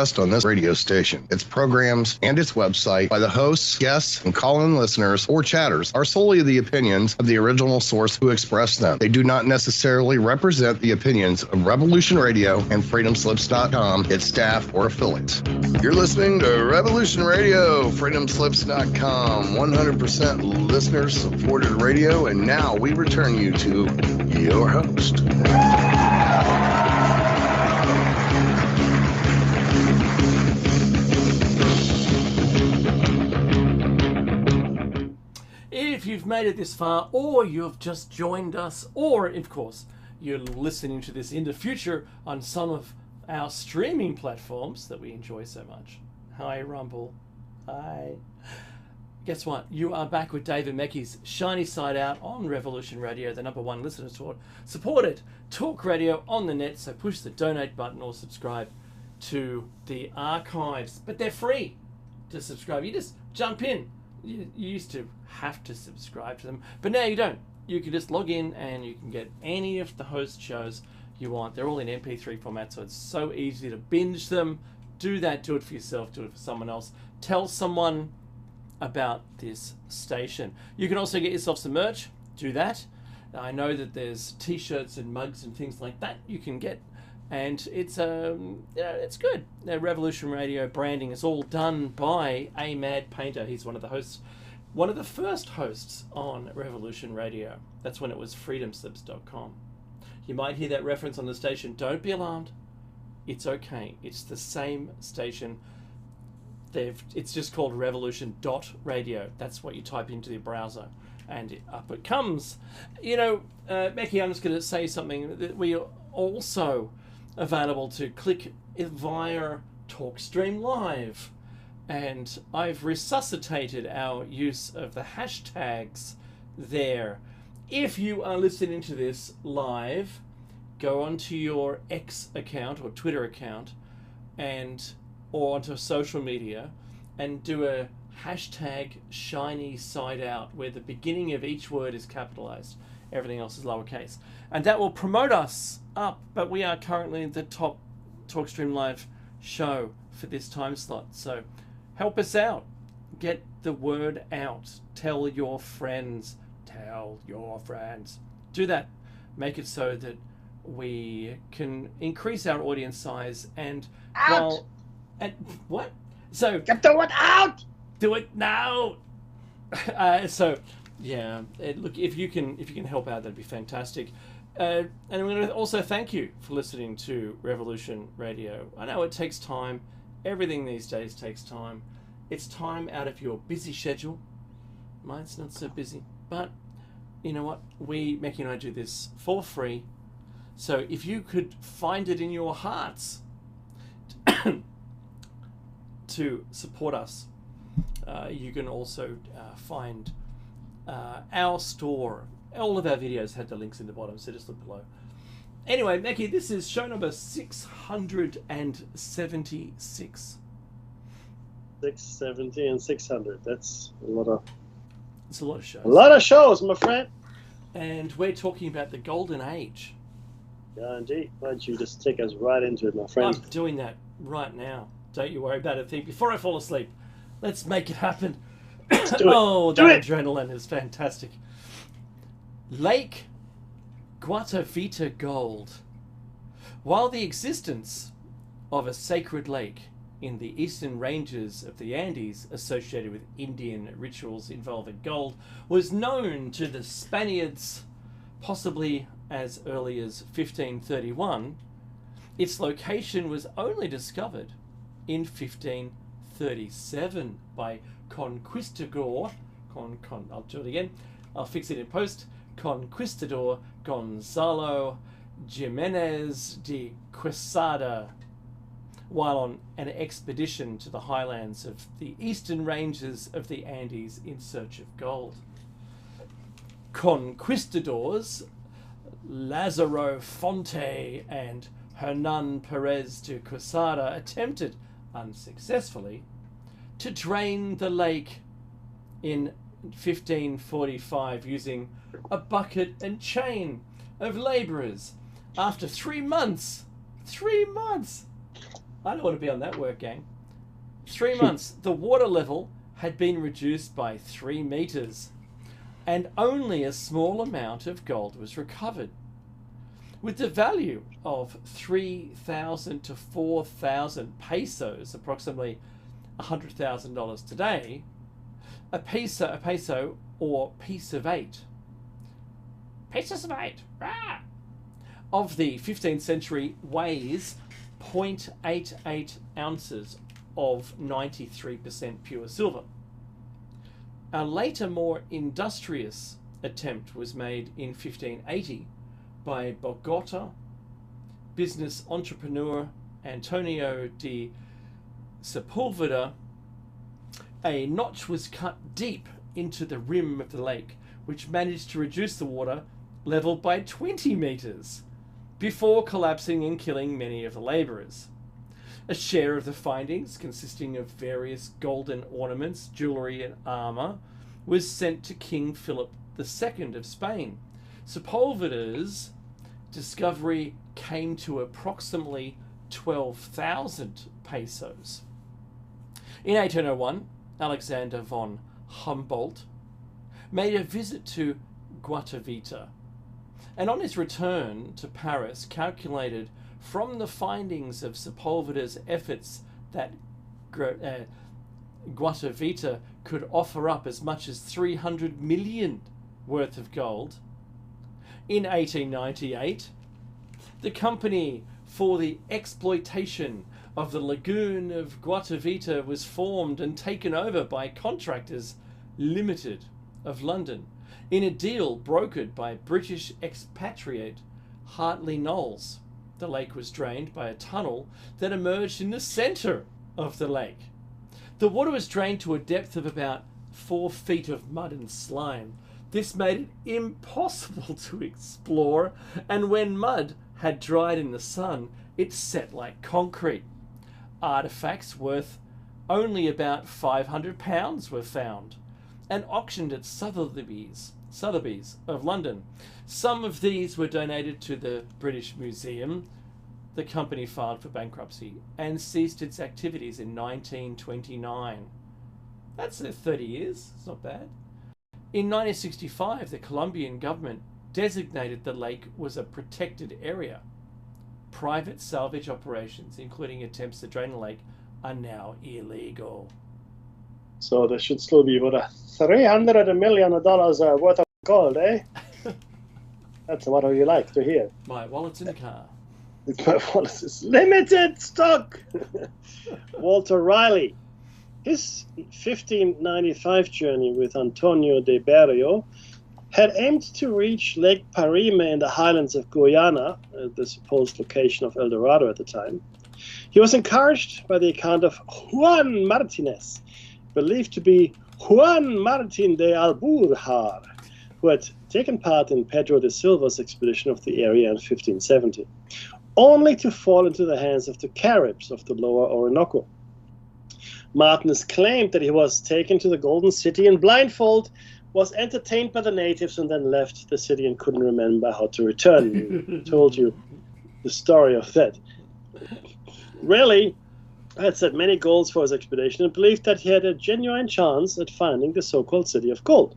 expressed on this radio station, its programs, and its website by the hosts, guests, and call-in listeners or chatters are solely the opinions of the original source who expressed them. They do not necessarily represent the opinions of Revolution Radio and freedomslips.com, its staff, or affiliates. You're listening to Revolution Radio, freedomslips.com, 100% listener-supported radio, and now we return you to your host. If you've made it this far, or you've just joined us, or, of course, you're listening to this in the future on some of our streaming platforms that we enjoy so much. Hi, Rumble. Hi. Guess what? You are back with David Mackey's Shiny Side Out on Revolution Radio, the #1 listener supported talk radio on the net. So push the donate button or subscribe to the archives. But they're free to subscribe. You just jump in. You used to have to subscribe to them, but now you don't. You can just log in and you can get any of the host shows you want. They're all in MP3 format, so it's so easy to binge them. Do that. Do it for yourself. Do it for someone else. Tell someone about this station. You can also get yourself some merch. Do that. I know that there's t-shirts and mugs and things like that you can get, and it's good. Revolution Radio branding is all done by a Mad Painter. He's one of the hosts, one of the first hosts on Revolution Radio. That's when it was freedomslips.com. You might hear that reference on the station. Don't be alarmed. It's okay. It's the same station. It's just called revolution.radio. That's what you type into the browser, and up it comes. You know, Becky, I'm just going to say something that we are also available to click via TalkStream Live, and I've resuscitated our use of the hashtags there. If you are listening to this live, go onto your X account or Twitter account or onto social media and do a hashtag shiny side out where the beginning of each word is capitalized. Everything else is lowercase. And that will promote us up, but we are currently the top TalkStream Live show for this time slot. So help us out. Get the word out. Tell your friends. Tell your friends. Do that. Make it so that we can increase our audience size and what? So get the word out. Do it now. So yeah, look, if you can help out, that'd be fantastic. And I'm going to also thank you for listening to Revolution Radio. I know it takes time. Everything these days takes time. It's time out of your busy schedule. Mine's not so busy, but you know what? Mackie and I do this for free. So if you could find it in your hearts to support us, you can also find our store. All of our videos had the links in the bottom, so just look below. Anyway, Mackie, this is show number 676. 670 and 600. That's a lot of. It's a lot of shows. A lot of shows, my friend. And we're talking about the golden age. Yeah, indeed. Why don't you just take us right into it, my friend? I'm doing that right now. Don't you worry about a thing. Before I fall asleep, let's make it happen. Oh, that adrenaline is fantastic. Lake Guatavita Gold. While the existence of a sacred lake in the eastern ranges of the Andes associated with Indian rituals involving gold was known to the Spaniards possibly as early as 1531, its location was only discovered in 1537 by Conquistador, I'll do it again, I'll fix it in post, Conquistador Gonzalo Jimenez de Quesada, while on an expedition to the highlands of the eastern ranges of the Andes in search of gold. Conquistadors Lazaro Fonte and Hernan Perez de Quesada attempted, unsuccessfully, to drain the lake in 1545 using a bucket and chain of labourers. After 3 months, I don't want to be on that work gang. 3 months, the water level had been reduced by 3 meters, and only a small amount of gold was recovered. With the value of 3,000 to 4,000 pesos, approximately $100,000 today, a peso or piece of 8. Pieces of 8, rah! Of the 15th century weighs 0.88 ounces of 93% pure silver. A later, more industrious attempt was made in 1580 by Bogota business entrepreneur Antonio de Sepulveda. A notch was cut deep into the rim of the lake, which managed to reduce the water level by 20 meters before collapsing and killing many of the laborers. A share of the findings, consisting of various golden ornaments, jewelry, and armor, was sent to King Philip II of Spain. Sepulveda's discovery came to approximately 12,000 pesos. In 1801, Alexander von Humboldt made a visit to Guatavita, and on his return to Paris calculated from the findings of Sepulveda's efforts that Guatavita could offer up as much as 300 million worth of gold. In 1898, the Company for the Exploitation of the Lagoon of Guatavita was formed and taken over by Contractors Limited of London in a deal brokered by British expatriate Hartley Knowles. The lake was drained by a tunnel that emerged in the centre of the lake. The water was drained to a depth of about 4 feet of mud and slime. This made it impossible to explore, and when mud had dried in the sun, it set like concrete. Artifacts worth only about £500 were found and auctioned at Sotheby's of London. Some of these were donated to the British Museum. The company filed for bankruptcy and ceased its activities in 1929. That's 30 years. It's not bad. In 1965, the Colombian government designated the lake was a protected area. Private salvage operations, including attempts to drain the lake, are now illegal. So there should still be about $300 million worth of gold, eh? That's what you like to hear. My wallet's in the car. My wallet is limited stock. Walter Riley. His 1595 journey with Antonio de Berrio had aimed to reach Lake Parime in the highlands of Guyana, the supposed location of El Dorado at the time. He was encouraged by the account of Juan Martinez, believed to be Juan Martin de Alburjar, who had taken part in Pedro de Silva's expedition of the area in 1570, only to fall into the hands of the Caribs of the lower Orinoco. Martinez claimed that he was taken to the Golden City in blindfold, was entertained by the natives, and then left the city and couldn't remember how to return. Told you the story of that. Raleigh had set many goals for his expedition and believed that he had a genuine chance at finding the so-called City of Gold.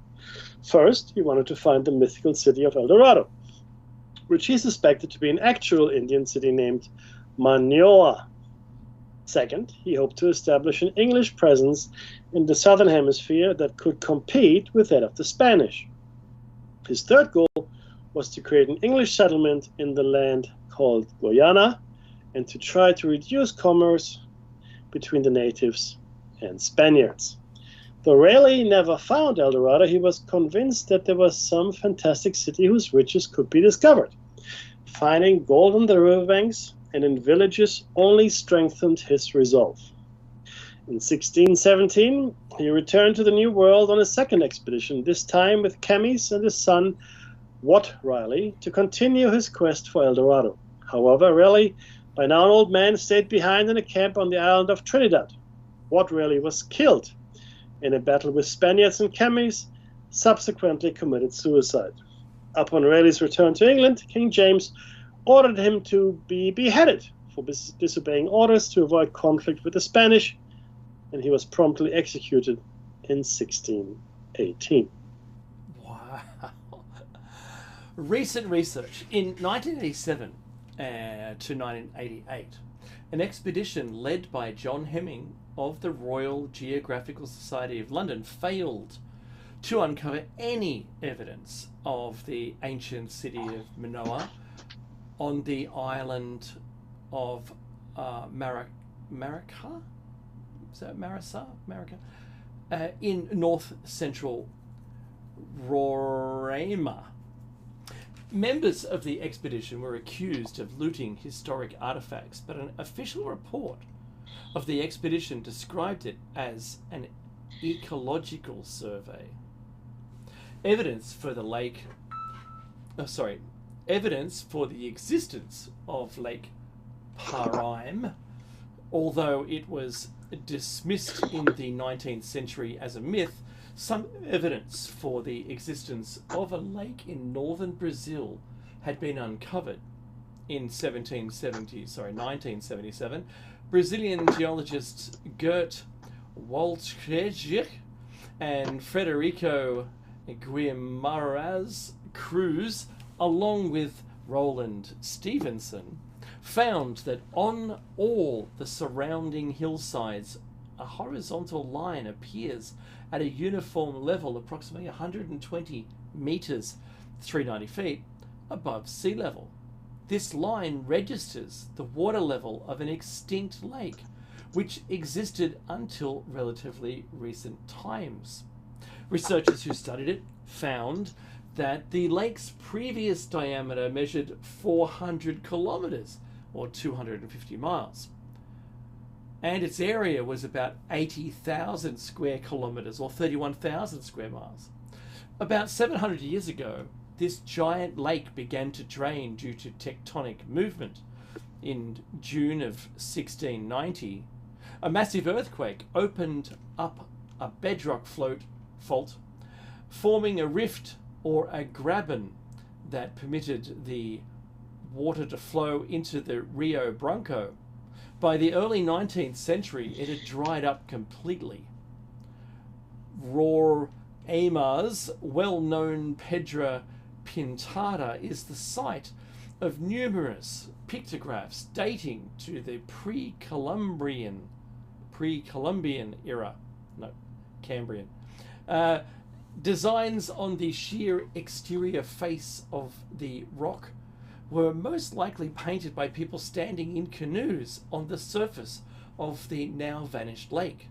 First, he wanted to find the mythical city of El Dorado, which he suspected to be an actual Indian city named Manoa. Second, he hoped to establish an English presence in the southern hemisphere that could compete with that of the Spanish. His third goal was to create an English settlement in the land called Guyana and to try to reduce commerce between the natives and Spaniards. Though Raleigh never found El Dorado, he was convinced that there was some fantastic city whose riches could be discovered. Finding gold on the riverbanks and in villages only strengthened his resolve. In 1617, he returned to the New World on a second expedition, this time with Camis and his son, Wat Riley, to continue his quest for El Dorado. However, Raleigh, by now an old man, stayed behind in a camp on the island of Trinidad. Wat Riley was killed in a battle with Spaniards, and Camis subsequently committed suicide. Upon Raleigh's return to England, King James ordered him to be beheaded for disobeying orders to avoid conflict with the Spanish, and he was promptly executed in 1618. Wow. Recent research. In 1987 to 1988, an expedition led by John Hemming of the Royal Geographical Society of London failed to uncover any evidence of the ancient city of Minoa on the island of Maracay? Is that Marissa? In north-central Roraima. Members of the expedition were accused of looting historic artifacts, but an official report of the expedition described it as an ecological survey. Evidence for the existence of Lake Paraim, although it was dismissed in the 19th century as a myth, some evidence for the existence of a lake in northern Brazil had been uncovered in 1977. Brazilian geologists Gert Waltregic and Frederico Guimarães Cruz, along with Roland Stevenson, found that on all the surrounding hillsides a horizontal line appears at a uniform level approximately 120 meters, 390 feet, above sea level. This line registers the water level of an extinct lake, which existed until relatively recent times. Researchers who studied it found that the lake's previous diameter measured 400 kilometers, or 250 miles. And its area was about 80,000 square kilometers, or 31,000 square miles. About 700 years ago, this giant lake began to drain due to tectonic movement. In June of 1690, a massive earthquake opened up a bedrock fault, forming a rift or a graben that permitted the water to flow into the Rio Branco. By the early 19th century, it had dried up completely. Roraima's well-known Pedra Pintada is the site of numerous pictographs dating to the pre-Columbian era. No, Cambrian. Designs on the sheer exterior face of the rock were most likely painted by people standing in canoes on the surface of the now vanished lake.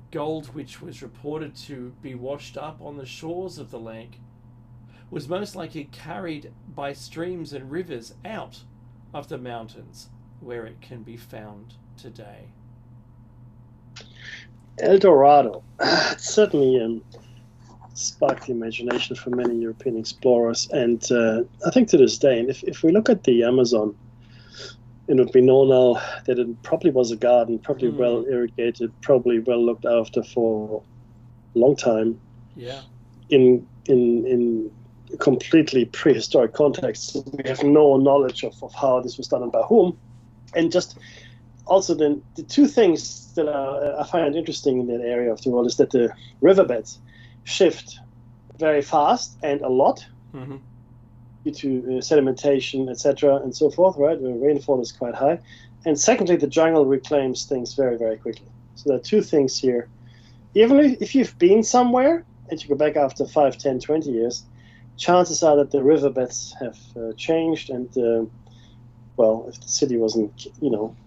Gold, which was reported to be washed up on the shores of the lake, was most likely carried by streams and rivers out of the mountains, where it can be found today. El Dorado. It's certainly sparked the imagination for many European explorers, and I think to this day, and if we look at the Amazon, it would be known now that it probably was a garden, probably well irrigated, probably well looked after for a long time. Yeah. In completely prehistoric context, we have no knowledge of how this was done and by whom. And just also then the two things that I find interesting in that area of the world is that the riverbeds shift very fast and a lot due to sedimentation, etc., and so forth, right? The rainfall is quite high. And secondly, the jungle reclaims things very, very quickly. So there are two things here. Even if you've been somewhere and you go back after 5, 10, 20 years, chances are that the riverbeds have changed, and well, if the city wasn't,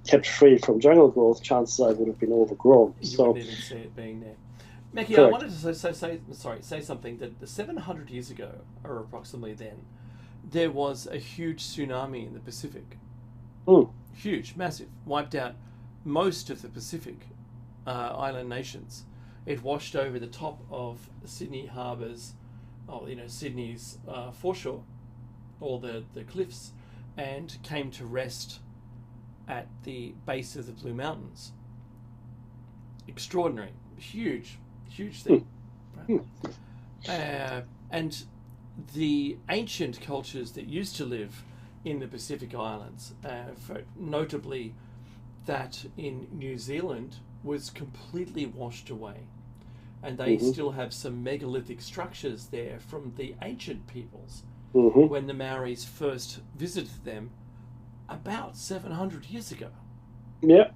kept free from jungle growth, chances are it would have been overgrown. You so wouldn't even see it being there. Mackie, correct. I wanted to say something that 700 years ago, or approximately then, there was a huge tsunami in the Pacific. Huge, massive, wiped out most of the Pacific island nations. It washed over the top of Sydney Harbour's, Sydney's foreshore, or the cliffs, and came to rest at the base of the Blue Mountains. Extraordinary, huge thing. Right? And the ancient cultures that used to live in the Pacific Islands, notably that in New Zealand was completely washed away. And they still have some megalithic structures there from the ancient peoples when the Maoris first visited them about 700 years ago. Yeah.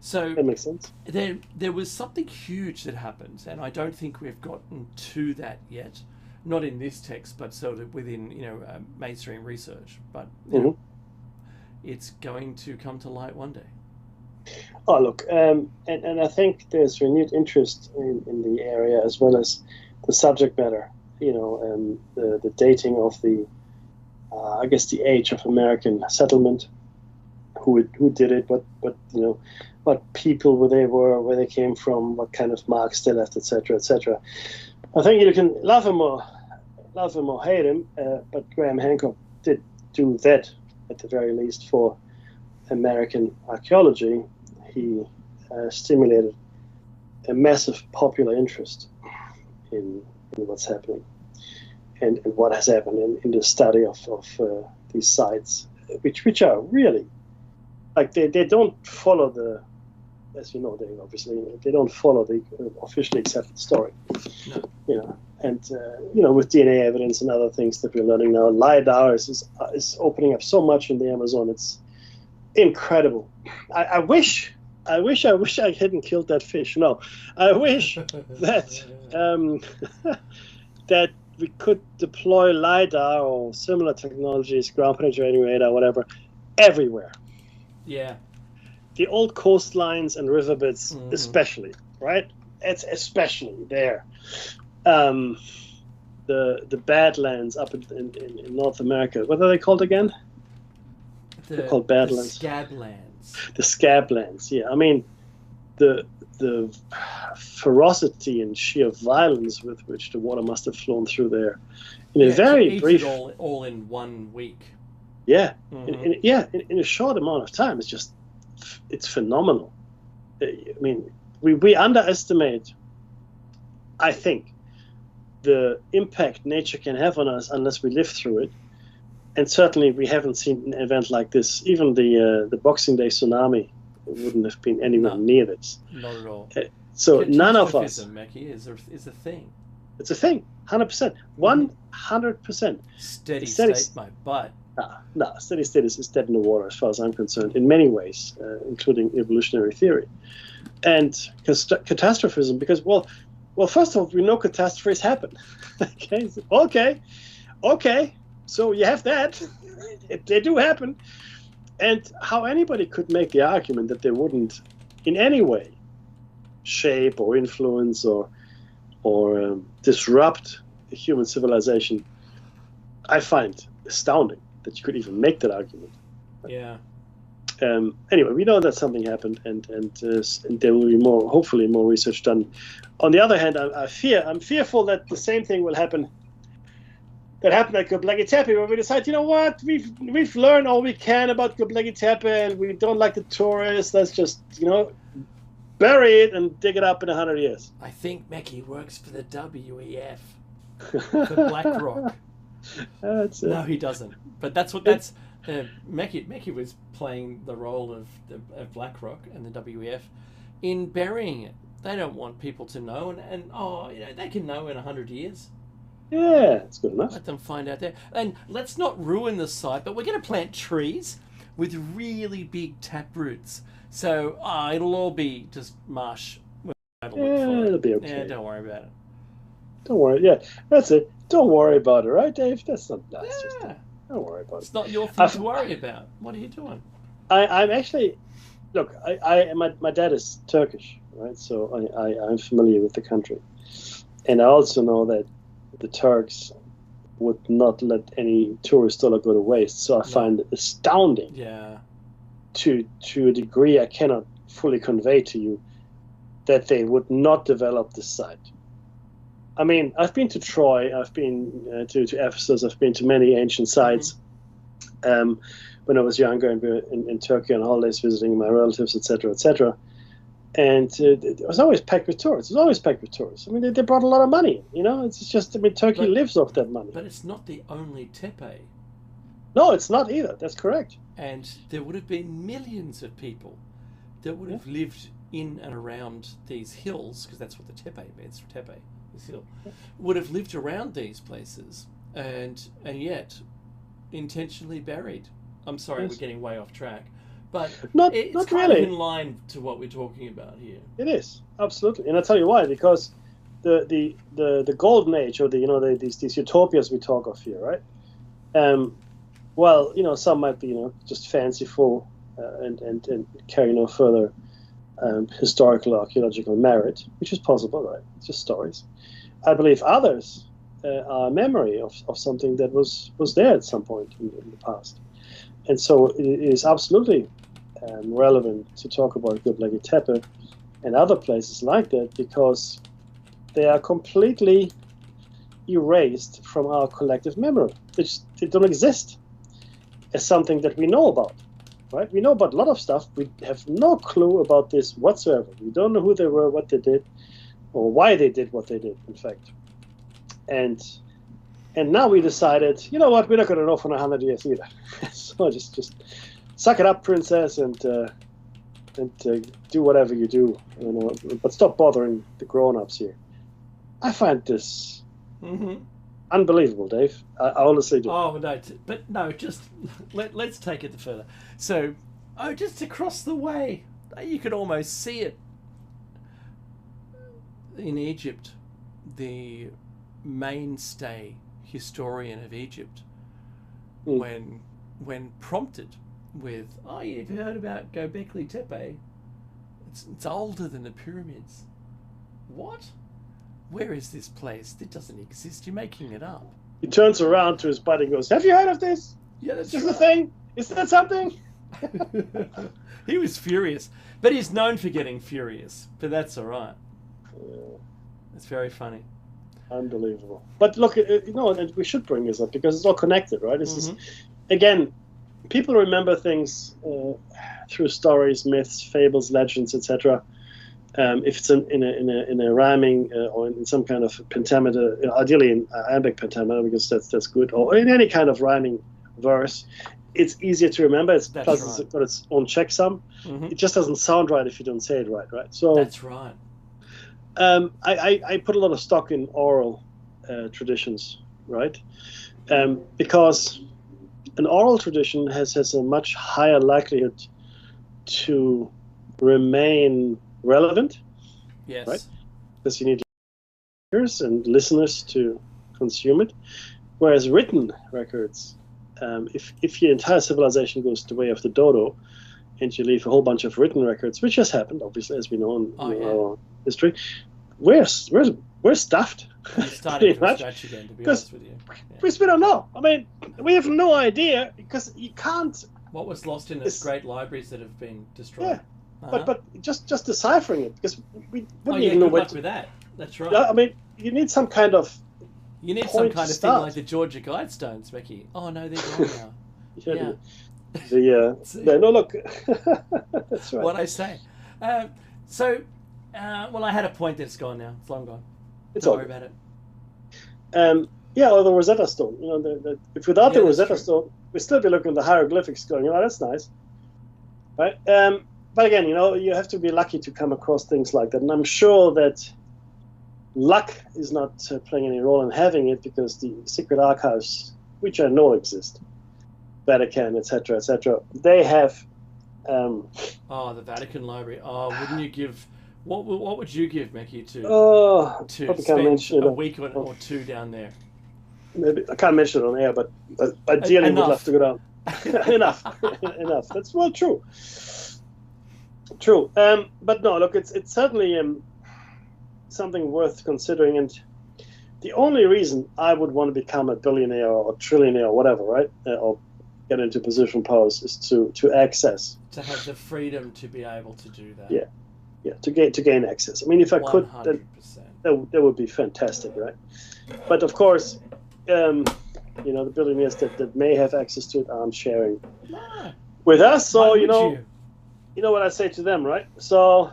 So that makes sense. There was something huge that happened, and I don't think we've gotten to that yet. Not in this text, but sort of within mainstream research. But you know, it's going to come to light one day. Oh, look, and I think there's renewed interest in the area as well as the subject matter. The dating of the, I guess, the age of American settlement, who did it, what people they were, where they came from, what kind of marks they left, etc., etc. I think you can love him or hate him, but Graham Hancock did do that at the very least for American archaeology. He stimulated a massive popular interest in what's happening and what has happened in the study of these sites, which are really, like, they don't follow the, as you know, they don't follow the officially accepted story. No. And with DNA evidence and other things that we're learning now, LiDAR is opening up so much in the Amazon. It's incredible. I wish I hadn't killed that fish. No, I wish that that we could deploy LiDAR or similar technologies, ground penetrating radar, whatever, everywhere. Yeah. The old coastlines and riverbeds, especially, right? It's especially there. The Badlands up in North America. What are they called again? They're called Badlands. The Scablands. The Scablands, yeah. I mean, the ferocity and sheer violence with which the water must have flown through there in a very brief, all in 1 week. Yeah, in a short amount of time. It's phenomenal. I mean, we underestimate, I think, the impact nature can have on us unless we live through it. And certainly we haven't seen an event like this. Even the Boxing Day tsunami wouldn't have been anywhere near this. Not at all. So none of us. Mackie, is a thing. It's a thing, 100%. 100%. Steady state, my butt. No, steady state is dead in the water as far as I'm concerned, in many ways, including evolutionary theory. And catastrophism, because, well, first of all, we know catastrophes happen. Okay. So you have that. They do happen. And how anybody could make the argument that they wouldn't in any way shape or influence or disrupt human civilization, I find astounding that you could even make that argument. Yeah. Anyway, we know that something happened, and there will be hopefully more research done. On the other hand, I'm fearful that the same thing will happen. That happened at Göbekli Tepe, where we decide, you know what, we've learned all we can about Göbekli Tepe, and we don't like the tourists. Let's just, bury it and dig it up in 100 years. I think Mackie works for the WEF, for BlackRock. No, he doesn't. But that's Mackie was playing the role of BlackRock and the WEF in burying it. They don't want people to know, and they can know in 100 years. Yeah, it's good enough. Let them find out there. And let's not ruin the site, but we're going to plant trees with really big taproots. So it'll all be just marsh. It'll be okay. Yeah, don't worry about it. Don't worry. Yeah, that's it. Don't worry about it, right, Dave? That's just it. Don't worry about it. It's not your thing to worry about. What are you doing? I'm actually... Look, my dad is Turkish, right? So I'm familiar with the country. And I also know that the Turks would not let any tourist dollar go to waste. So I find it astounding. Yeah. To a degree I cannot fully convey to you, that they would not develop this site. I mean, I've been to Troy, I've been to Ephesus, I've been to many ancient sites when I was younger and we were in Turkey on holidays visiting my relatives, etc., etc. And it was always packed with tourists. I mean, they brought a lot of money. It's just, Turkey lives off that money. But it's not the only tepe. No, it's not either. That's correct. And there would have been millions of people that would have lived in and around these hills, because that's what the tepe means, tepe, this hill, would have lived around these places and yet intentionally buried. I'm sorry, we're getting way off track. But it's not kind really of in line to what we're talking about here. It is, absolutely. And I'll tell you why, because the golden age, or these utopias we talk of here, right? Well, some might be, just fanciful and carry no further historical, archaeological merit, which is possible, right? It's just stories. I believe others are a memory of something that was there at some point in the past. And so it is absolutely relevant to talk about Göbekli Tepe and other places like that, because they are completely erased from our collective memory. They don't exist as something that we know about, right? We know about a lot of stuff. We have no clue about this whatsoever. We don't know who they were, what they did, or why they did what they did, in fact. And now we decided, you know what, we're not going to know for 100 years either. So just suck it up, princess, and do whatever you do, but stop bothering the grown-ups here. I find this unbelievable, Dave. I honestly do. Oh no, but no, just let's take it further. So, just across the way, you could almost see it in Egypt. The mainstay historian of Egypt, when prompted with, you've heard about Göbekli Tepe? It's older than the pyramids. What? Where is this place? It doesn't exist. You're making it up. He turns around to his buddy and goes, have you heard of this? Yeah, that's Is this a thing? Is that something? He was furious. But he's known for getting furious. But that's all right. Yeah. It's very funny. Unbelievable. But look, and we should bring this up because it's all connected, right? This is, again, people remember things through stories, myths, fables, legends, etc. If it's in a rhyming or in some kind of pentameter, ideally in iambic pentameter, because that's good, or in any kind of rhyming verse, it's easier to remember. It's got its own checksum. It just doesn't sound right if you don't say it right. So that's right. I put a lot of stock in oral traditions, right? Because an oral tradition has a much higher likelihood to remain relevant. Yes. Right? Because you need ears and listeners to consume it. Whereas written records, if your entire civilization goes the way of the dodo, and you leave a whole bunch of written records, which has happened, obviously, as we know in our history, we're stuffed. You're starting from scratch again, to be honest with you. Because we don't know. I mean, we have no idea, because you can't... What was lost in those great libraries that have been destroyed? Yeah, but just deciphering it, because we wouldn't even know good luck with that. That's right. I mean, you need some kind of... You need some kind of thing like the Georgia Guidestones, Becky. Oh, no, they're gone now. No, look. That's right. What I say. Well, I had a point that's gone now. It's long gone. Don't worry about it. Or the Rosetta Stone. If without the Rosetta Stone, we'd still be looking at the hieroglyphics going, that's nice. Right? But again, you have to be lucky to come across things like that. And I'm sure that luck is not playing any role in having it, because the secret archives, which I know exist, Vatican, etc., they have... the Vatican Library. Oh, wouldn't you give... What would you give, Mickey, to spend a week or two down there? Maybe I can't mention it on air, but ideally would love to go down. enough. That's true. But no, look, it's certainly something worth considering. And the only reason I would want to become a billionaire or trillionaire or whatever, right, or get into position powers, is to access, to have the freedom to be able to do that. Yeah, to gain access. I mean, if I could, that would be fantastic, right? But of course, the billionaires that may have access to it aren't sharing with us. So you know what I say to them, right? So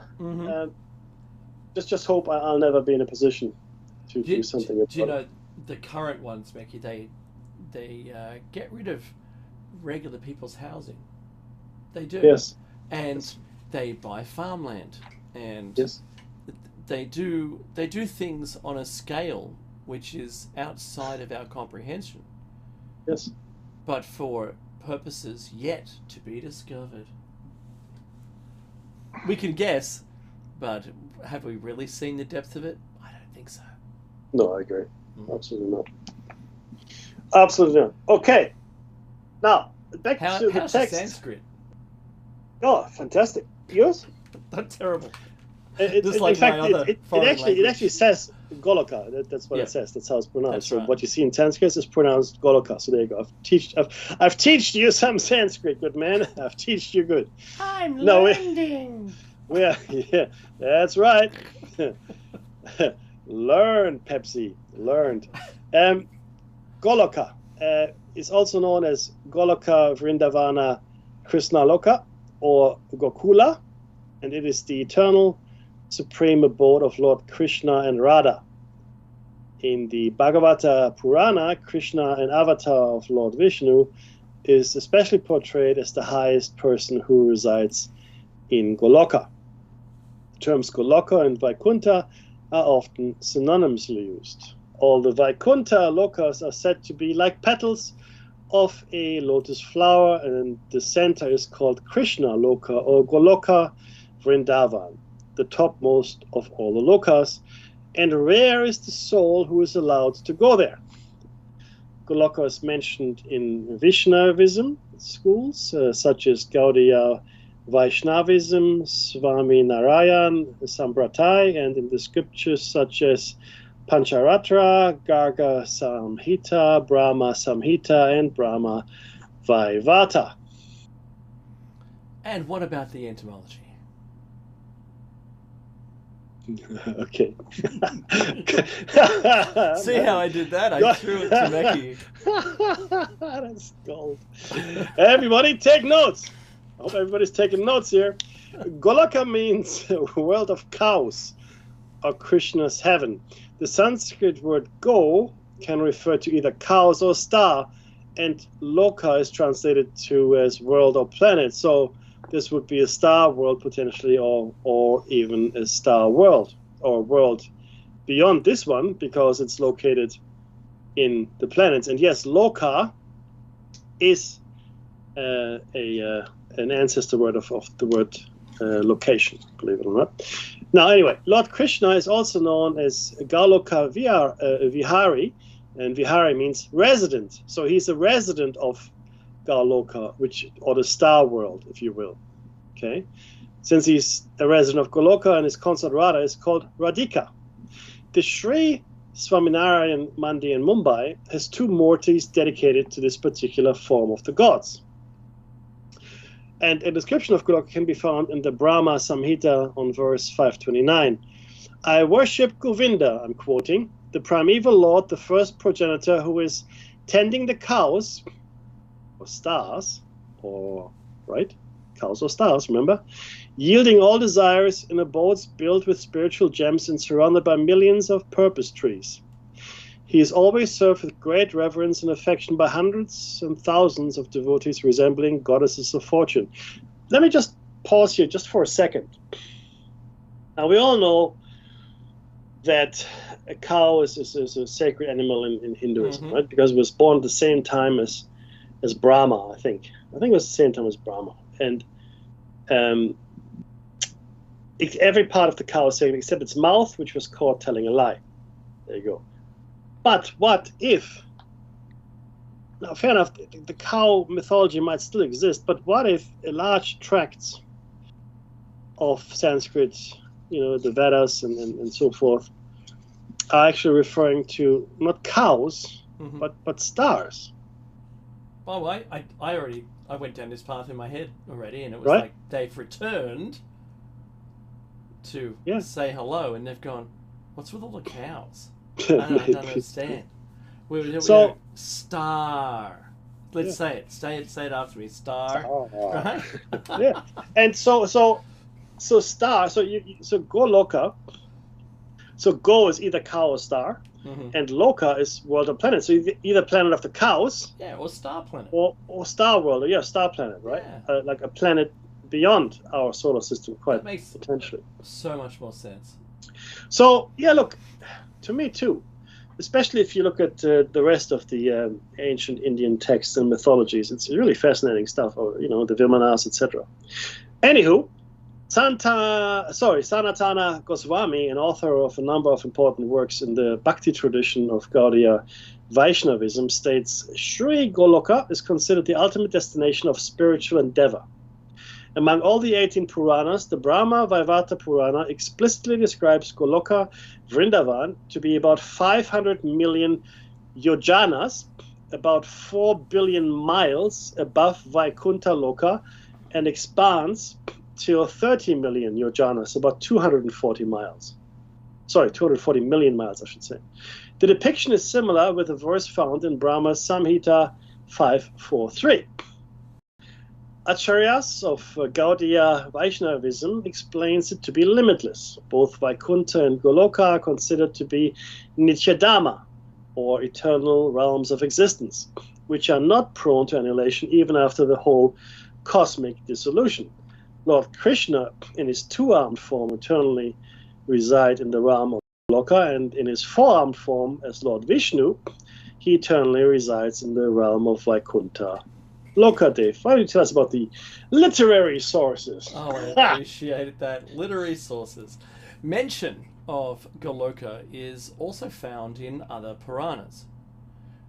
just hope I'll never be in a position to do something about it. Do you know the current ones, Becky? They get rid of regular people's housing. They do. Yes. And they buy farmland, and Yes. they do things on a scale which is outside of our comprehension. Yes. But for purposes yet to be discovered. We can guess, but have we really seen the depth of it? I don't think so. No, I agree. Absolutely not. Absolutely not. Okay. Now, back to the how's text. the Sanskrit? Oh, fantastic. Yours? Not terrible. It actually says Goloka. That's what it says. That's how it's pronounced. That's So right. what you see in Sanskrit is pronounced Goloka. So there you go. I've taught you some Sanskrit, good man. I've taught you good. I'm learning. Yeah, that's right. Learned, Pepsi. Learned. Goloka is also known as Goloka Vrindavana Krishna Loka or Gokula, and it is the eternal supreme abode of Lord Krishna and Radha. In the Bhagavata Purana, Krishna, an avatar of Lord Vishnu, is especially portrayed as the highest person who resides in Goloka. The terms Goloka and Vaikuntha are often synonymously used. All the Vaikuntha lokas are said to be like petals of a lotus flower, and the center is called Krishna Loka or Goloka Vrindavan, the topmost of all the lokas, and rare is the soul who is allowed to go there. Goloka is mentioned in Vaishnavism schools, such as Gaudiya Vaishnavism, Swami Narayan Sampratai, and in the scriptures such as Pancharatra, Garga Samhita, Brahma Samhita, and Brahma Vaivata. And what about the entomology? Okay. See how I did that? I threw it to Meki. That's gold. Everybody take notes. I hope everybody's taking notes here. Goloka means world of cows, or Krishna's heaven. The Sanskrit word go can refer to either cows or star, and loka is translated to as world or planet. So this would be a star world potentially, or even a star world, or world beyond this one, because it's located in the planets. And yes, loka is an ancestor word of the word location, believe it or not. Now, anyway, Lord Krishna is also known as Galoka Vihari, and Vihari means resident. So he's a resident of Galoka, or the star world, if you will. Okay, since he's a resident of Goloka, and his consort Radha is called Radhika. The Sri Swaminarayan Mandi in Mumbai has two murtis dedicated to this particular form of the gods. And a description of Goloka can be found in the Brahma Samhita on verse 529. I worship Govinda, I'm quoting, the primeval lord, the first progenitor who is tending the cows, or stars, right? Cows or stars, remember? Yielding all desires in abodes built with spiritual gems and surrounded by millions of purpose trees. He is always served with great reverence and affection by hundreds and thousands of devotees resembling goddesses of fortune. Let me just pause here just for a second. Now, we all know that a cow is a sacred animal in Hinduism, right? Because it was born at the same time as Brahma, I think. I think it was the same time as Brahma. And every part of the cow is sacred except its mouth, which was caught telling a lie. There you go. But what if, now fair enough, the cow mythology might still exist, but what if a large tracts of Sanskrit, the Vedas and so forth, are actually referring to not cows, but stars? Well, I went down this path in my head already, and it was right? like they've returned to say hello, and they've gone, what's with all the cows? I don't understand. So, star. Let's say it. Say it after me. Star. Right? Yeah. And so star. So Goloka. So go is either cow or star. and Loka is world or planet. So either planet of the cows, or star planet, or star world, star planet, right? Like a planet beyond our solar system, quite potentially. So much more sense. So look, to me too, especially if you look at the rest of the ancient Indian texts and mythologies, it's really fascinating stuff. Or the Vimanas, etc. Anywho, Sanatana Goswami, an author of a number of important works in the Bhakti tradition of Gaudiya Vaishnavism, states Sri Goloka is considered the ultimate destination of spiritual endeavor. Among all the 18 Puranas, the Brahma Vaivata Purana explicitly describes Goloka Vrindavan to be about 500 million yojanas, about 4 billion miles above Vaikuntha Loka, and expands till 30 million yojanas, about 240 miles. Sorry, 240 million miles, I should say. The depiction is similar with a verse found in Brahma Samhita 5.4.3. Acharyas of Gaudiya Vaishnavism explains it to be limitless. Both Vaikuntha and Goloka are considered to be Nityadama, or eternal realms of existence, which are not prone to annihilation even after the whole cosmic dissolution. Lord Krishna, in his two-armed form, eternally reside in the realm of Loka, and in his four-armed form as Lord Vishnu, he eternally resides in the realm of Vaikuntha Loka. Dave, why don't you tell us about the literary sources? Oh, I appreciated that. Literary sources. Mention of Goloka is also found in other Puranas,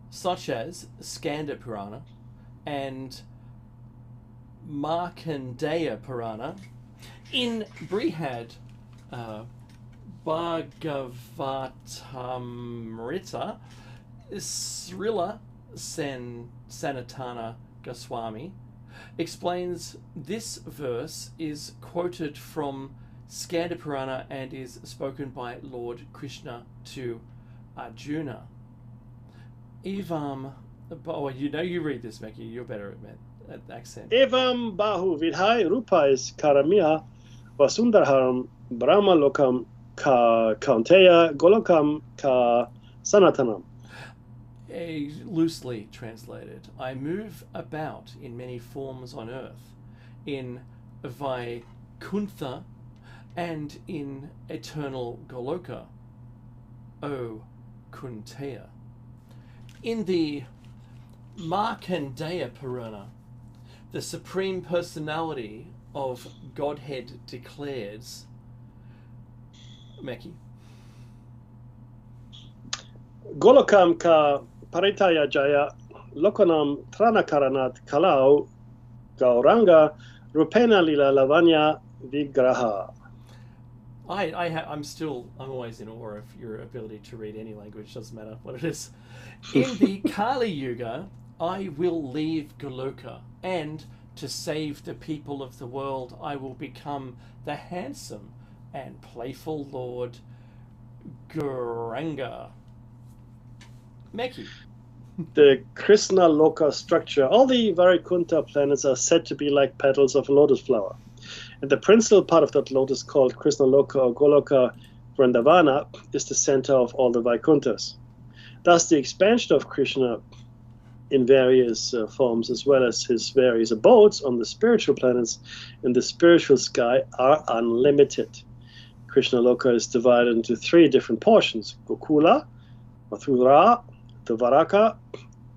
such as Skanda Purana and Markandeya Purana. In Brihad Bhagavatamrita, Srila Sanatana Goswami explains this verse is quoted from Skanda Purana and is spoken by Lord Krishna to Arjuna. Evam, you read this, Mackie. You're better at accent. Evam bahu vidhai rupais karamiya vasundarharam brahma lokam ka kaunteya golokam ka sanatanam. Loosely translated, I move about in many forms on earth, in Vaikuntha and in eternal Goloka, O Kunteya. In the Markandeya Purana, the Supreme Personality of Godhead declares, Meki. Golokam ka paritaya jaya lokanam tranakaranat kalau gauranga rupena lila lavanya vigraha. I'm always in awe of your ability to read any language, doesn't matter what it is. In the Kali Yuga, I will leave Goloka, and to save the people of the world, I will become the handsome and playful Lord Gauranga. Meki. The Krishna Loka structure. All the Vaikuntha planets are said to be like petals of a lotus flower. And the principal part of that lotus, called Krishna Loka or Goloka Vrindavana, is the center of all the Vaikunthas. Thus, the expansion of Krishna in various forms, as well as his various abodes on the spiritual planets in the spiritual sky, are unlimited. Krishna Loka is divided into three different portions: Gokula, Mathura, Dvaraka,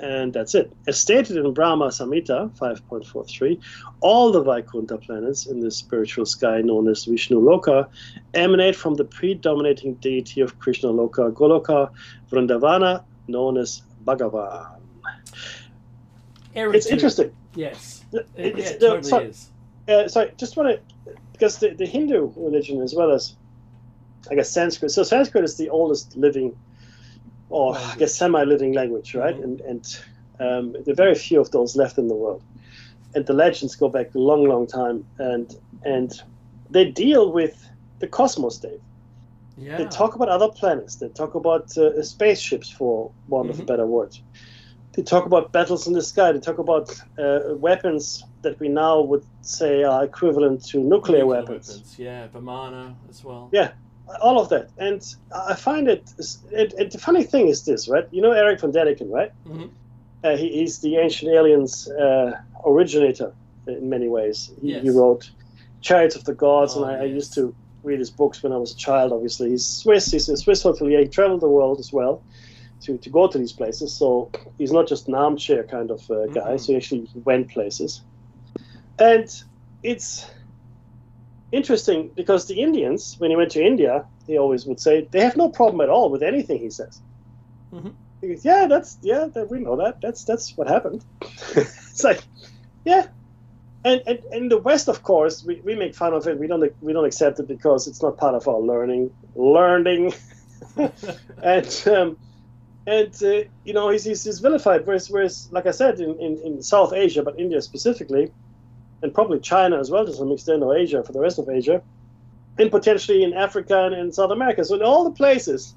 and that's it. As stated in Brahma Samhita 5.43, all the Vaikuntha planets in the spiritual sky known as Vishnu Loka emanate from the predominating deity of Krishna Loka, Goloka Vrindavana, known as Bhagavan. It's interesting. Yes, it totally is. Sorry, just want to, because the Hindu religion, as well as, I guess, Sanskrit. So Sanskrit is the oldest living, or I guess semi-living language, right? Mm-hmm. And there are very few of those left in the world. And the legends go back a long, long time, and they deal with the cosmos, Dave. Yeah. They talk about other planets. They talk about spaceships, for want of a better word. They talk about battles in the sky. They talk about weapons that we now would say are equivalent to nuclear weapons. Yeah, Vimana as well. Yeah, all of that. And I find the funny thing is this, right? You know Eric von Däniken, right? Mm-hmm. He's the Ancient Aliens originator in many ways. He wrote Chariots of the Gods, and I used to read his books when I was a child, obviously. He's Swiss. He's a Swiss hotelier. He traveled the world as well to go to these places. So he's not just an armchair kind of guy. So he actually went places. And it's interesting because the Indians, when he went to India, he always would say they have no problem at all with anything he says. Mm-hmm. He goes, we know that. That's what happened. It's like, yeah. And in the West, of course, we make fun of it. We don't accept it because it's not part of our learning. and he's vilified. Whereas, like I said, in South Asia, but India specifically, and probably China as well to some extent, or Asia for the rest of Asia, and potentially in Africa and in South America. So in all the places,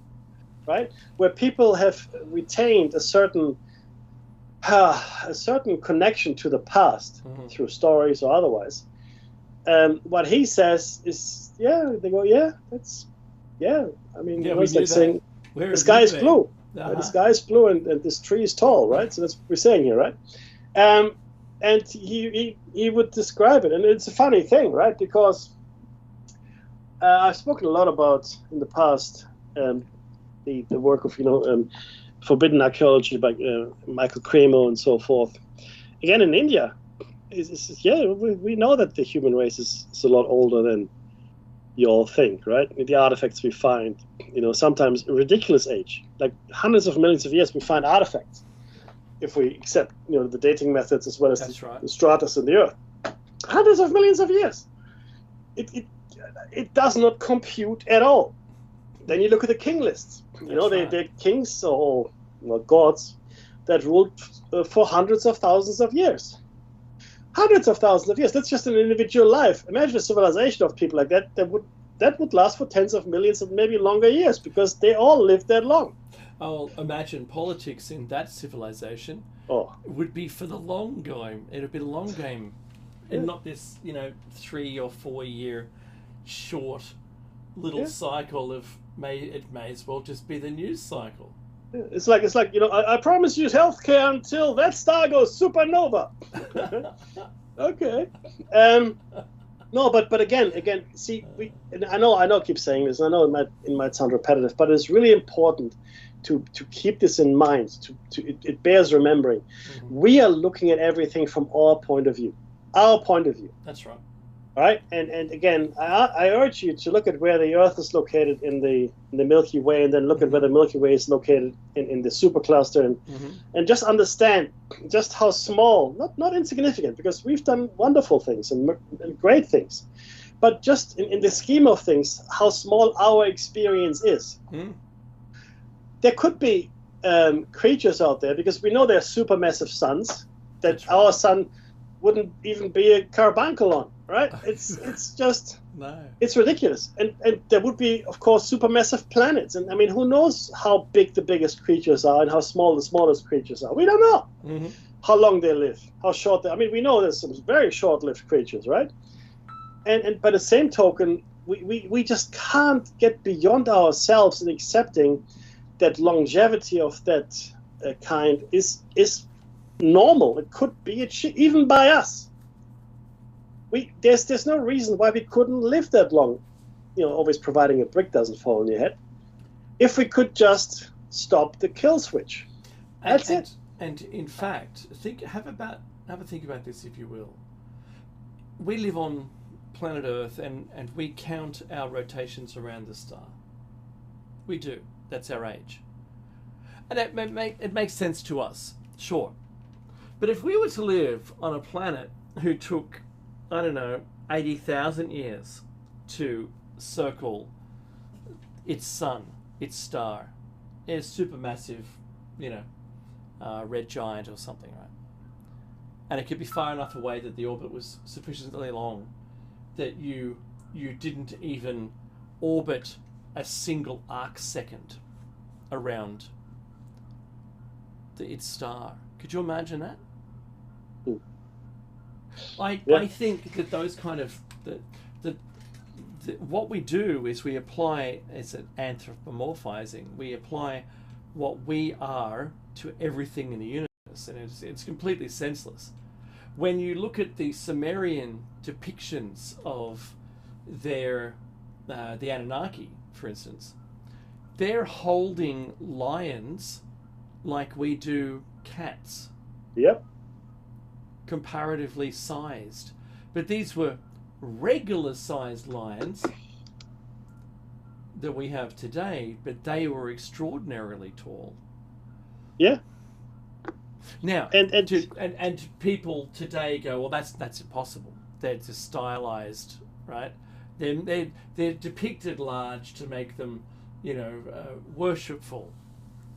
right, where people have retained a certain connection to the past through stories or otherwise, what he says is, they go, I mean, it's like saying, the sky is blue. Uh-huh. The sky is blue and this tree is tall, right? So that's what we're saying here, right? And he would describe it, and it's a funny thing, right? Because I've spoken a lot about in the past the work of forbidden archaeology by Michael Cremo and so forth. Again, in India, we know that the human race is a lot older than you all think, right? The artifacts we find, sometimes a ridiculous age, like hundreds of millions of years, we find artifacts. If we accept, the dating methods as well as the stratus in the Earth, hundreds of millions of years, it does not compute at all. Then you look at the king lists. They're kings or gods that ruled for hundreds of thousands of years. Hundreds of thousands of years. That's just an individual life. Imagine a civilization of people like that that would last for tens of millions and maybe longer years because they all lived that long. Oh, imagine politics in that civilization would be for the long game. It would be a long game, and not this, 3 or 4 year short little cycle of it may as well just be the news cycle. It's like I promise you healthcare until that star goes supernova. Okay. No, but again, see, I know I keep saying this, and I know it might sound repetitive, but it's really important to keep this in mind. It bears remembering. Mm-hmm. We are looking at everything from our point of view. Our point of view. That's right. All right, and again, I urge you to look at where the Earth is located in the Milky Way, and then look at where the Milky Way is located in the supercluster, and just understand just how small, not insignificant, because we've done wonderful things and great things, but just in the scheme of things, how small our experience is. There could be creatures out there, because we know there are supermassive suns that our sun wouldn't even be a carbuncle on. Right? It's just it's ridiculous, and there would be, of course, supermassive planets, and I mean, who knows how big the biggest creatures are and how small the smallest creatures are? We don't know how long they live, how short they. I mean, we know there's some very short-lived creatures, right? And by the same token, we just can't get beyond ourselves in accepting that longevity of that kind is normal. It could be achieved even by us. There's no reason why we couldn't live that long, always providing a brick doesn't fall on your head. If we could just stop the kill switch. That's it. And in fact, have a think about this, if you will. We live on planet Earth, and we count our rotations around the star. We do. That's our age. And it makes sense to us, sure. But if we were to live on a planet who took, 80,000 years to circle its sun, its star, a supermassive, red giant or something, right? And it could be far enough away that the orbit was sufficiently long that you didn't even orbit a single arc second around its star. Could you imagine that? I think that those kind of what we do is we apply, it's an anthropomorphizing, we apply what we are to everything in the universe, and it's completely senseless. When you look at the Sumerian depictions of their the Anunnaki, for instance, they're holding lions like we do cats. Yep. Comparatively sized. But these were regular sized lions that we have today, but they were extraordinarily tall. Yeah. Now, and people today go, well, that's impossible. They're just stylized, right? They're depicted large to make them, worshipful.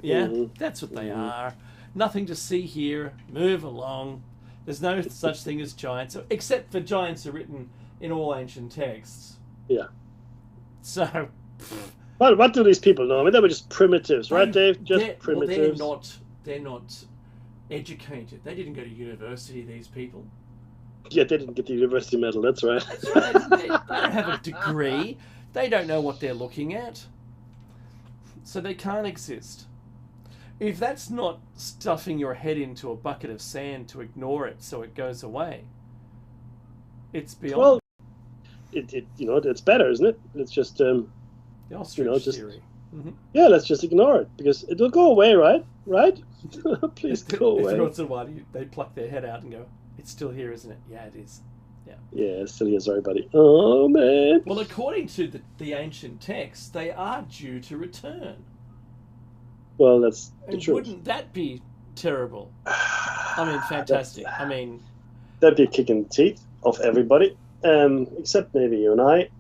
Yeah, that's what they are. Nothing to see here. Move along. There's no such thing as giants, except for giants are written in all ancient texts. Yeah. So. Well, what do these people know? I mean, they were just primitives, right, Dave? Just primitives. Well, they're not educated. They didn't go to university, these people. Yeah, they didn't get the university medal, that's right. That's right. They don't have a degree. They don't know what they're looking at. So they can't exist. If that's not stuffing your head into a bucket of sand to ignore it so it goes away, it's beyond. Well, it's better, isn't it? It's just the ostrich theory. Mm-hmm. Yeah, let's just ignore it because it'll go away, right? Right? Please go away. Every once in a while, they pluck their head out and go, "It's still here, isn't it?" Yeah, it is. Yeah. Yeah, it's still here. Sorry, buddy. Oh man. Well, according to the ancient texts, they are due to return. Well, that's the and truth. Wouldn't that be terrible? I mean, fantastic. I mean, that'd be a kick in the teeth of everybody, except maybe you and I.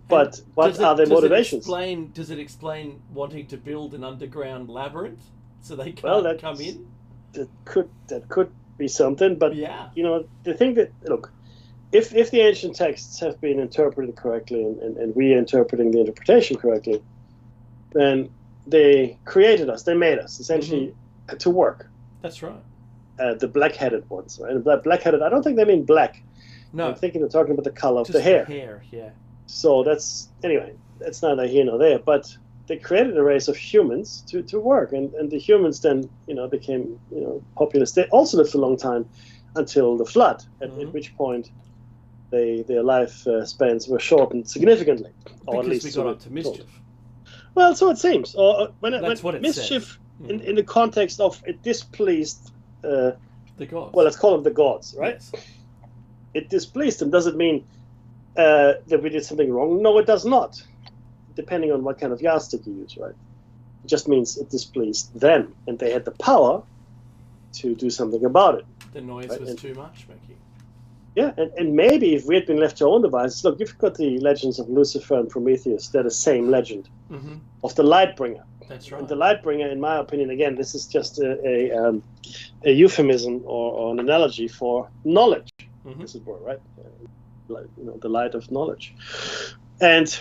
But what are their motivations? Does it explain wanting to build an underground labyrinth so they can't come in? That could be something. But yeah, the thing that if the ancient texts have been interpreted correctly and we are interpreting the interpretation correctly, then they created us. They made us essentially to work. That's right. The black-headed ones, right? The black-headed. I don't think they mean black. No, I'm thinking they're talking about the color of just the hair. The hair, yeah. So that's neither here nor there. But they created a race of humans to work, and the humans then became populous. They also lived for a long time until the flood, at which point their life spans were shortened significantly, or because at least we got up to mischief. Well, so it seems. Or when mischief in the context of it displeased the gods. Well, let's call them the gods, right? Yes. It displeased them. Does it mean that we did something wrong? No, it does not. Depending on what kind of yardstick you use, right? It just means it displeased them, and they had the power to do something about it. The noise was too much, Mickey. Yeah, and maybe if we had been left to our own devices, look, you've got the legends of Lucifer and Prometheus. They're the same legend of the Lightbringer. That's right. And the Lightbringer, in my opinion, again, this is just a euphemism or an analogy for knowledge, as it were, right? The light of knowledge. And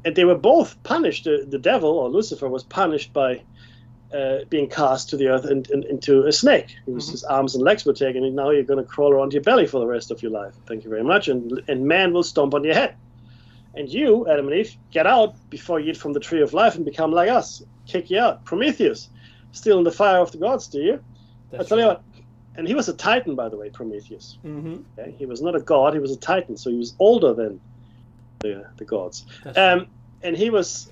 they were both punished. The devil, or Lucifer, was punished by being cast to the earth and into a snake. His arms and legs were taken, and now you're going to crawl around your belly for the rest of your life. Thank you very much. And man will stomp on your head. And you, Adam and Eve, get out before you eat from the tree of life and become like us. Kick you out. Prometheus, still in the fire of the gods, do you? I tell you what. And he was a titan, by the way, Prometheus. Okay? He was not a god, he was a titan, so he was older than the gods. Right. And he was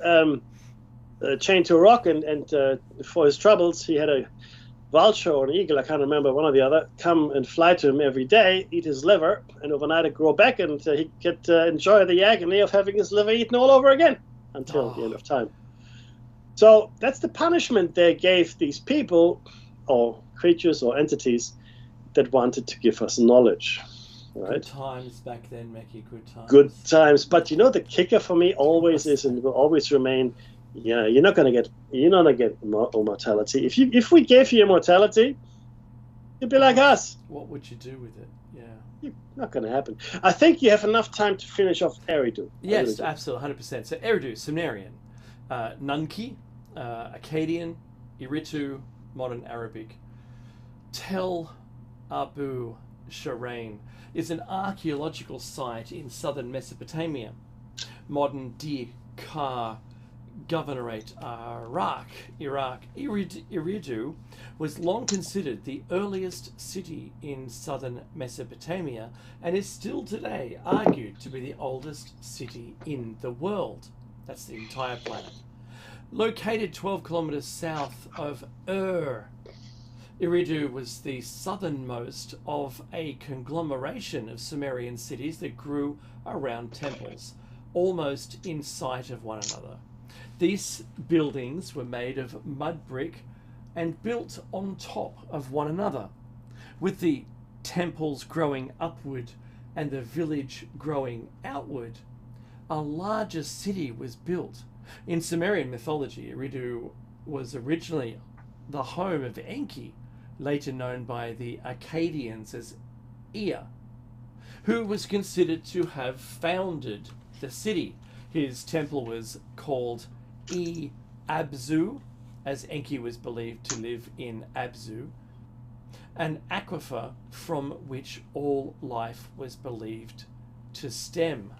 chained to a rock, and for his troubles, he had a vulture or an eagle, I can't remember, one or the other, come and fly to him every day, eat his liver, and overnight it grow back, and he could enjoy the agony of having his liver eaten all over again until the end of time. So that's the punishment they gave these people, or creatures or entities, that wanted to give us knowledge. Right? Good times back then, Mickey, good times. Good times. But the kicker for me always is, and will always remain, you're not gonna get immortality. If we gave you immortality, you'd be like us. What would you do with it? Yeah. You're not gonna happen. I think you have enough time to finish off Eridu. Yes, absolutely, 100%. So Eridu, Sumerian, Nunki, Akkadian, Iritu, modern Arabic. Tel Abu Sharaim is an archaeological site in southern Mesopotamia. Modern Dir-Kar Governorate, Iraq, Eridu was long considered the earliest city in southern Mesopotamia and is still today argued to be the oldest city in the world. That's the entire planet. Located 12 kilometers south of Eridu was the southernmost of a conglomeration of Sumerian cities that grew around temples, almost in sight of one another. These buildings were made of mud brick and built on top of one another, with the temples growing upward and the village growing outward. A larger city was built. In Sumerian mythology, Eridu was originally the home of Enki, later known by the Akkadians as Ea, who was considered to have founded the city. His temple was called Abzu, as Enki was believed to live in Abzu, an aquifer from which all life was believed to stem.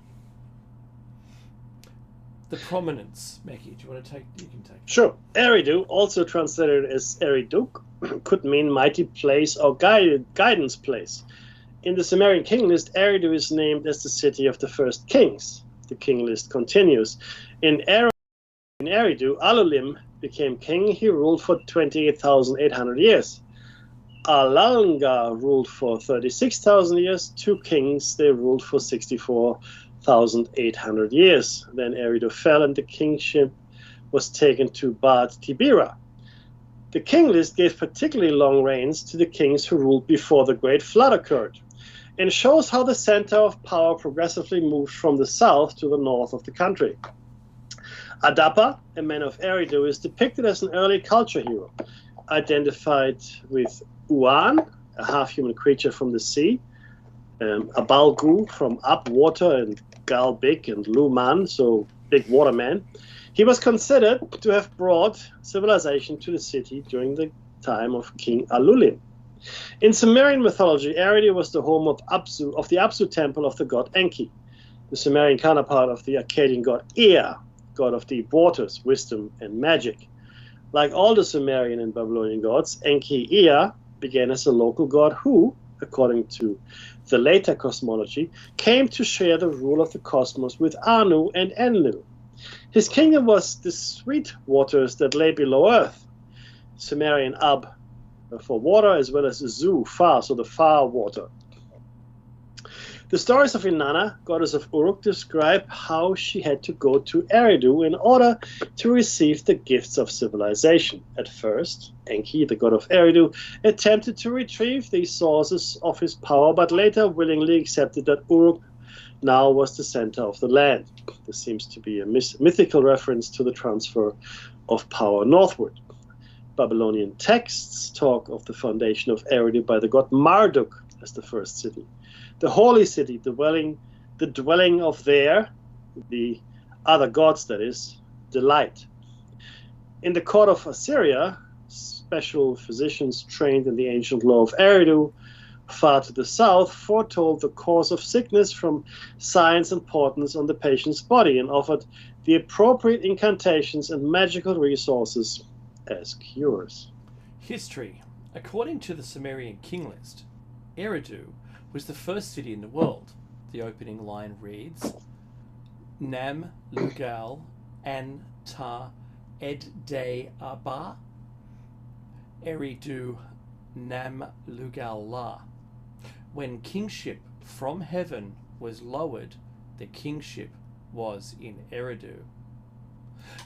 The prominence, Meki, do you want to take? You can take. Sure. Eridu, also translated as Eriduk, could mean mighty place or guidance place. In the Sumerian king list, Eridu is named as the city of the first kings. The king list continues. In Eridu, Alulim became king. He ruled for 28,800 years. Alalnga ruled for 36,000 years. Two kings, they ruled for 64,800 years. Then Eridu fell and the kingship was taken to Bad Tibira. The king list gave particularly long reigns to the kings who ruled before the Great Flood occurred, and shows how the center of power progressively moved from the south to the north of the country. Adapa, a man of Eridu, is depicted as an early culture hero, identified with Uan, a half-human creature from the sea, Abalgu from up water, and Galbik and Luman, so big waterman. He was considered to have brought civilization to the city during the time of King Alulim. In Sumerian mythology, Eridu was the home of the Abzu temple of the god Enki, the Sumerian counterpart of the Akkadian god Ea, god of deep waters, wisdom, and magic. Like all the Sumerian and Babylonian gods, Enki Ea began as a local god who, according to the later cosmology, came to share the rule of the cosmos with Anu and Enlil. His kingdom was the sweet waters that lay below earth, Sumerian Ab for water, as well as Zu, far, so the far water. The stories of Inanna, goddess of Uruk, describe how she had to go to Eridu in order to receive the gifts of civilization. At first, Enki, the god of Eridu, attempted to retrieve these sources of his power, but later willingly accepted that Uruk now was the center of the land. This seems to be a mythical reference to the transfer of power northward. Babylonian texts talk of the foundation of Eridu by the god Marduk as the first city. The holy city, the dwelling of the other gods, that is, delight. In the court of Assyria, special physicians trained in the ancient law of Eridu, far to the south, foretold the course of sickness from signs and portents on the patient's body and offered the appropriate incantations and magical resources as cures. History. According to the Sumerian king list, Eridu was the first city in the world. The opening line reads, Nam Lugal An Ta Ed De Aba Eridu Nam Lugal La. When kingship from heaven was lowered, the kingship was in Eridu.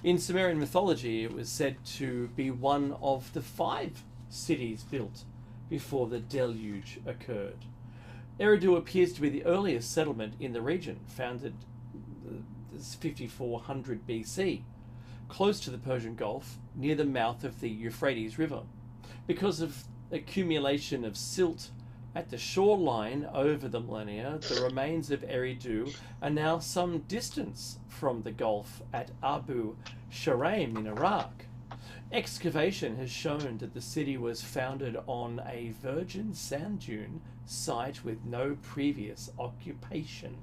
In Sumerian mythology, it was said to be one of the 5 cities built before the deluge occurred. Eridu appears to be the earliest settlement in the region, founded 5400 BC, close to the Persian Gulf, near the mouth of the Euphrates River. Because of accumulation of silt at the shoreline over the millennia, the remains of Eridu are now some distance from the Gulf at Abu Sharaim in Iraq. Excavation has shown that the city was founded on a virgin sand dune site with no previous occupation.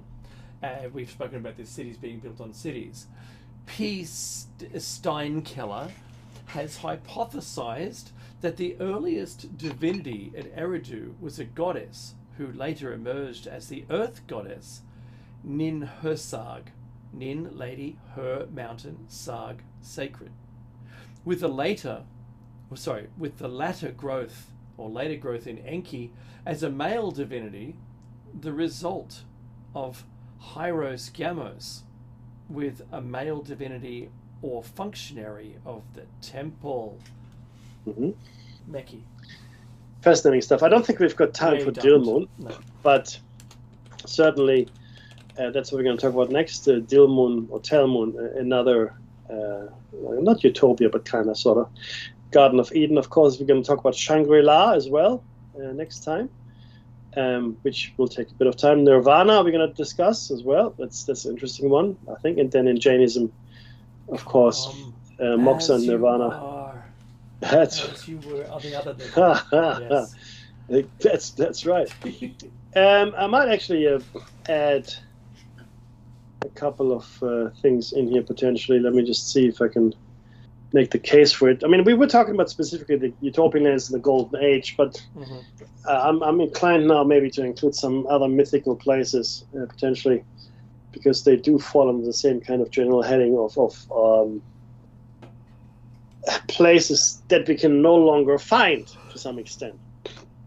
We've spoken about these cities being built on cities. P. Steinkeller has hypothesized that the earliest divinity at Eridu was a goddess who later emerged as the earth goddess Nin Hersag. Nin, lady, her, mountain, Sag, sacred. With the later growth or later growth in Enki as a male divinity, the result of Hieros Gamos with a male divinity or functionary of the temple. Mm-hmm. Meki. Fascinating stuff. I don't think we've got time for Dilmun, no. But certainly that's what we're going to talk about next. Dilmun or Telmun, another, not utopia, but kind of sort of Garden of Eden. Of course, we're going to talk about Shangri-La as well next time, which will take a bit of time. Nirvana we're going to discuss as well. That's an interesting one, I think. And then in Jainism, of course, Moksha and Nirvana. As you were on the other day. Yes. That's right. I might actually add a couple of things in here potentially. Let me just see if I can make the case for it. I mean, we were talking about specifically the utopian lands and the golden age, but I'm inclined now maybe to include some other mythical places potentially, because they do fall under the same kind of general heading of places that we can no longer find to some extent,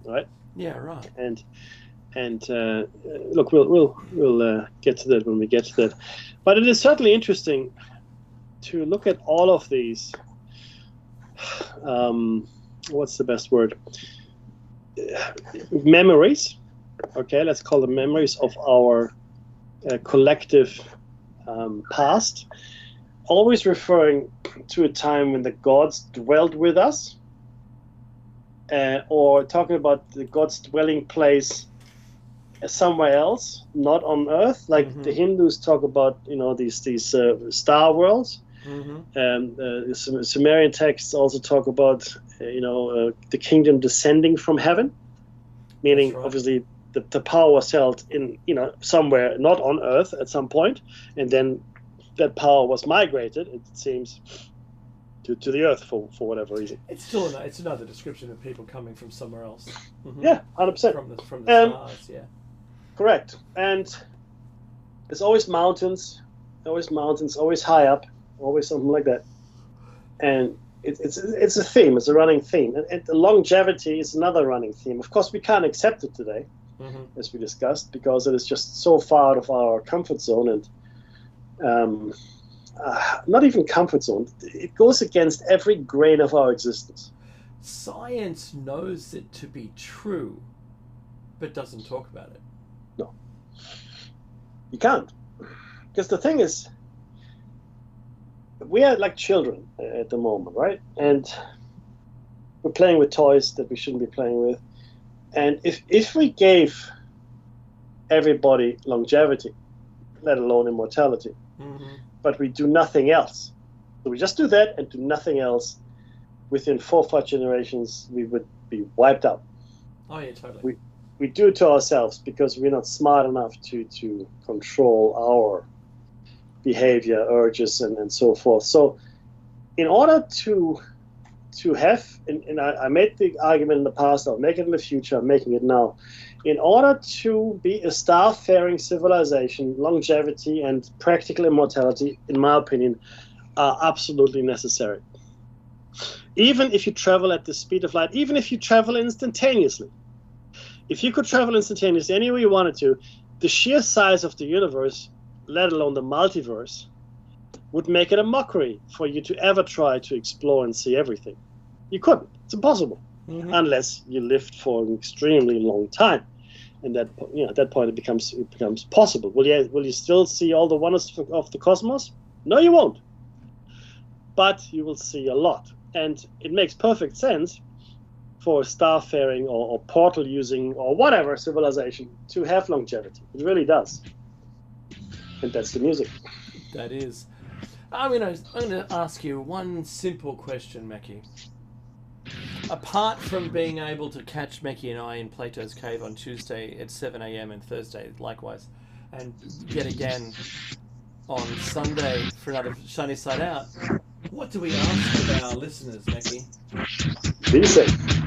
right? Yeah, right. And look, we'll get to that when we get to that. But it is certainly interesting to look at all of these. What's the best word? Memories. Okay, let's call them memories of our collective past. Always referring to a time when the gods dwelled with us, or talking about the gods' dwelling place somewhere else, not on Earth, like the Hindus talk about, these star worlds. The Sumerian texts also talk about, the kingdom descending from heaven, meaning obviously the power was held in, somewhere not on Earth at some point, and then that power was migrated, it seems, to the Earth for whatever reason. It's another description of people coming from somewhere else. Yeah, 100%. From the stars, yeah. Correct. And there's always mountains, always high up, always something like that. And it's a theme, it's a running theme. And the longevity is another running theme. Of course, we can't accept it today, as we discussed, because it is just so far out of our comfort zone and not even comfort zone. It goes against every grain of our existence. Science knows it to be true, but doesn't talk about it. No. You can't. Because the thing is, we are like children at the moment, right? And we're playing with toys that we shouldn't be playing with. And if we gave everybody longevity, let alone immortality, but we do nothing else, so we just do that and do nothing else, within 4 or 5 generations, we would be wiped out. Oh yeah, totally. We do it to ourselves because we're not smart enough to control our behavior, urges, and so forth. So in order to have, and I made the argument in the past, I'll make it in the future, I'm making it now, in order to be a star-faring civilization, longevity and practical immortality, in my opinion, are absolutely necessary. Even if you travel at the speed of light, even if you travel instantaneously. If you could travel instantaneously anywhere you wanted to, the sheer size of the universe, let alone the multiverse, would make it a mockery for you to ever try to explore and see everything. You couldn't. It's impossible. Unless you lived for an extremely long time. And at that point it becomes possible. Will you still see all the wonders of the cosmos? No, you won't. But you will see a lot. And it makes perfect sense for a star-faring or portal-using or whatever civilization to have longevity. It really does. And that's the music. That is. I'm going to ask you one simple question, Mackie. apart from being able to catch Meki and I in Plato's Cave on Tuesday at 7 a.m. and Thursday likewise, and yet again on Sunday for another Shiny Side Out, what do we ask of our listeners, Meki? Be safe.